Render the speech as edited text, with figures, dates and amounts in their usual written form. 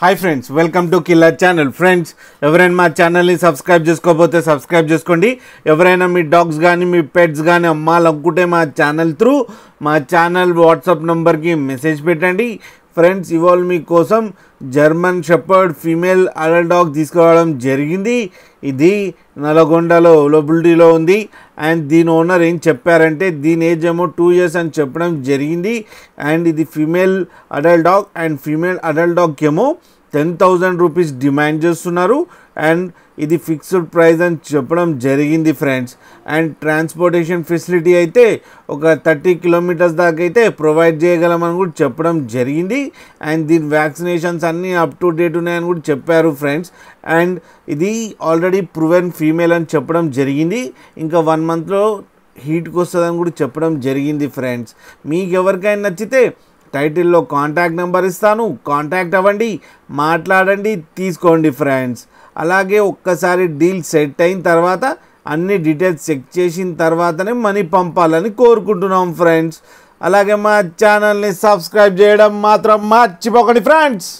Hi friends, welcome to killer channel. Friends, ఎవరైనా మా ఛానల్ని సబ్స్క్రైబ్ చేసుకోకపోతే సబ్స్క్రైబ్ చేసుకోండి. ఎవరైనా మీ డాగ్స్ కానీ మీ పెట్స్ కానీ అమ్మాలనుకుంటే మా ఛానల్ త్రూ మా ఛానల్ వాట్సాప్ నెంబర్కి మెసేజ్ పెట్టండి. ఫ్రెండ్స్, ఇవాళ మీకోసం German shepherd female adult dog తీసుకురావడం జరిగింది. ఇది నల్గొండలో అవైలబిలిటీలో ఉంది. అండ్ దీని ఓనర్ ఏం చెప్పారంటే దీని ఏజ్ ఏమో 2 years అని చెప్పడం జరిగింది. అండ్ ఇది female adult dog. And female adult డాగ్కి ఏమో 10,000 రూపీస్ డిమాండ్ చేస్తున్నారు. అండ్ ఇది ఫిక్స్డ్ ప్రైస్ అని చెప్పడం జరిగింది ఫ్రెండ్స్. అండ్ ట్రాన్స్పోర్టేషన్ ఫెసిలిటీ అయితే ఒక 30 kilometers దాకా అయితే ప్రొవైడ్ చేయగలమని కూడా చెప్పడం జరిగింది. అండ్ దీని వ్యాక్సినేషన్స్ అన్నీ అప్ టు డేట్ ఉన్నాయని కూడా చెప్పారు ఫ్రెండ్స్. అండ్ ఇది ఆల్రెడీ ప్రూవెన్ ఫీమేల్ అని చెప్పడం జరిగింది. ఇంకా 1 monthలో హీట్కి వస్తుందని కూడా చెప్పడం జరిగింది ఫ్రెండ్స్. మీకు ఎవరికైనా నచ్చితే టైటిల్లో కాంటాక్ట్ నెంబర్ ఇస్తాను, కాంటాక్ట్ అవ్వండి, మాట్లాడండి, తీసుకోండి ఫ్రెండ్స్. అలాగే ఒక్కసారి డీల్ సెట్ అయిన తర్వాత అన్ని డీటెయిల్స్ చెక్ చేసిన తర్వాతనే మనీ పంపాలని కోరుకుంటున్నాం ఫ్రెండ్స్. అలాగే మా ఛానల్ని సబ్స్క్రైబ్ చేయడం మాత్రం మర్చిపోకండి ఫ్రెండ్స్.